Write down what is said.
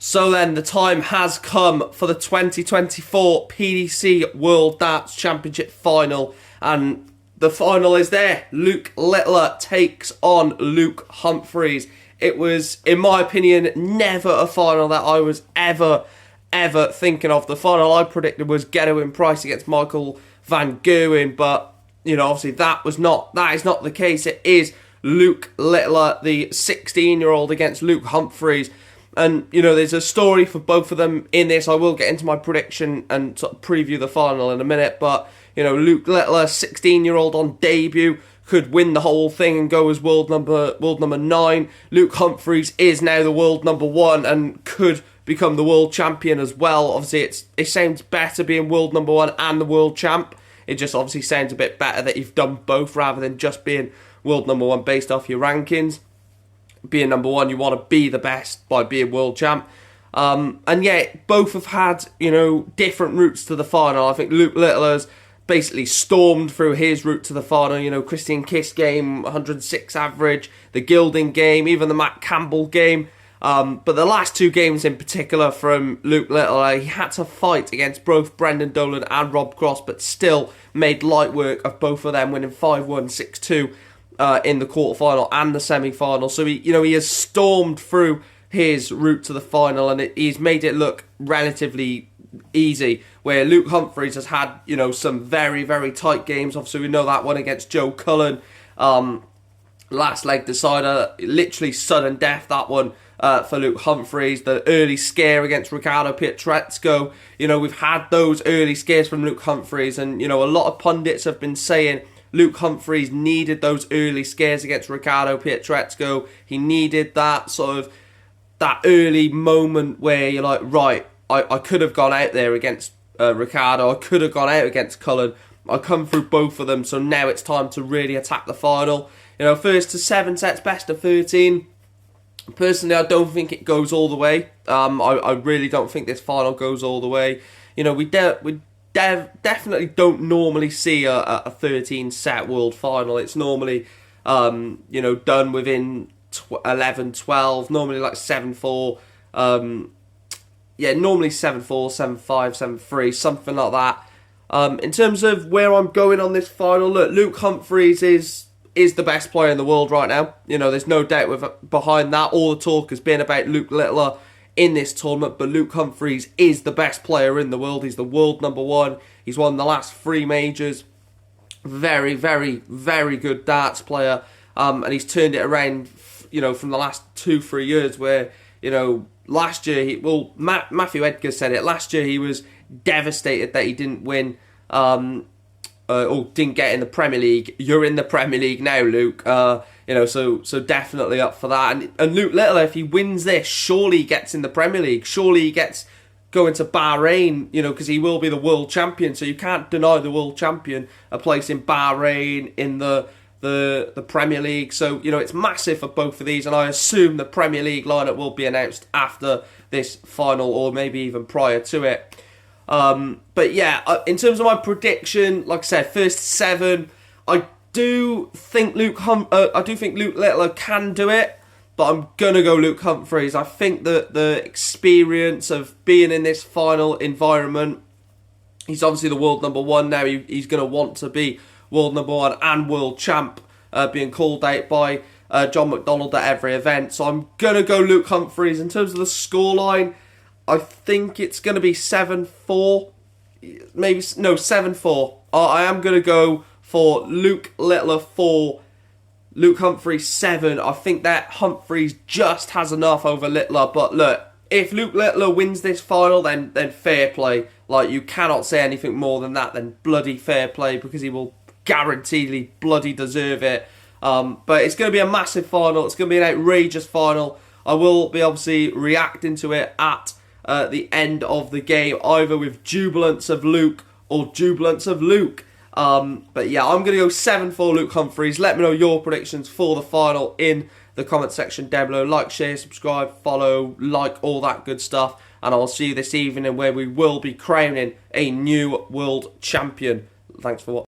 So then the time has come for the 2024 PDC World Darts Championship final, and the final is there. Luke Littler takes on Luke Humphries. It was, in my opinion, never a final that I was ever thinking of. The final I predicted was Gerwyn Price against Michael van Gerwen, but obviously that is not the case. It is Luke Littler, the 16-year-old, against Luke Humphries. And, there's a story for both of them in this. I will get into my prediction and sort of preview the final in a minute. But, Luke Littler, 16-year-old on debut, could win the whole thing and go as world number 9. Luke Humphries is now the world number 1 and could become the world champion as well. Obviously, it sounds better being world number 1 and the world champ. It just obviously sounds a bit better that you've done both rather than just being world number 1 based off your rankings. Being number 1, you want to be the best by being world champ. And yet, both have had, different routes to the final. I think Luke Littler's basically stormed through his route to the final. Christian Kiss game, 106 average, the Gilding game, even the Matt Campbell game. But the last 2 games in particular from Luke Littler, he had to fight against both Brendan Dolan and Rob Cross, but still made light work of both of them, winning 5-1, 6-2. In the quarterfinal and the semi-final. So he has stormed through his route to the final, and he's made it look relatively easy, where Luke Humphries has had, some very, very tight games. Obviously, we know that one against Joe Cullen, last leg decider, literally sudden death, that one for Luke Humphries. The early scare against Ricardo Pietrezco. We've had those early scares from Luke Humphries, and, a lot of pundits have been saying Luke Humphries needed those early scares against Ricardo Pietrezco. He needed that early moment where you're like, right, I could have gone out there against Ricardo. I could have gone out against Cullen. I come through both of them, so now it's time to really attack the final. First to 7 sets, best of 13. Personally, I don't think it goes all the way. I really don't think this final goes all the way. We definitely don't normally see a 13-set world final. It's normally, done within 11, 12, normally like 7-4. Normally 7-4, 7-5, 7-3, something like that. In terms of where I'm going on this final, look, Luke Humphries is the best player in the world right now. There's no doubt behind that. All the talk has been about Luke Littler in this tournament, but Luke Humphries is the best player in the world. He's the world number 1. He's won the last 3 majors. Very, very, very good darts player. And he's turned it around, from the last 2-3 years where, last year, Matthew Edgar said it. Last year he was devastated that he didn't win, or didn't get in the Premier League. You're in the Premier League now, Luke. So definitely up for that. And Luke Littler, if he wins this, surely he gets in the Premier League. Surely he gets going to Bahrain, because he will be the world champion. So you can't deny the world champion a place in Bahrain in the Premier League. So, it's massive for both of these. And I assume the Premier League lineup will be announced after this final, or maybe even prior to it. But yeah, in terms of my prediction, like I said, first 7, I do think Luke Littler can do it, but I'm gonna go Luke Humphries. I think that the experience of being in this final environment, he's obviously the world number 1 now. He's gonna want to be world number 1 and world champ, being called out by John McDonald at every event. So I'm gonna go Luke Humphries. In terms of the scoreline, I think it's going to be 7-4, 7-4. I am going to go for Luke Littler 4, Luke Humphries 7. I think that Humphries just has enough over Littler. But look, if Luke Littler wins this final, then fair play. Like, you cannot say anything more than that, than bloody fair play, because he will guaranteedly bloody deserve it. But it's going to be a massive final. It's going to be an outrageous final. I will be obviously reacting to it at the end of the game, either with jubilance of Luke or jubilance of Luke. But yeah, I'm going to go 7-4 Luke Humphries. Let me know your predictions for the final in the comment section down below. Like, share, subscribe, follow, like, all that good stuff. And I'll see you this evening where we will be crowning a new world champion. Thanks for watching.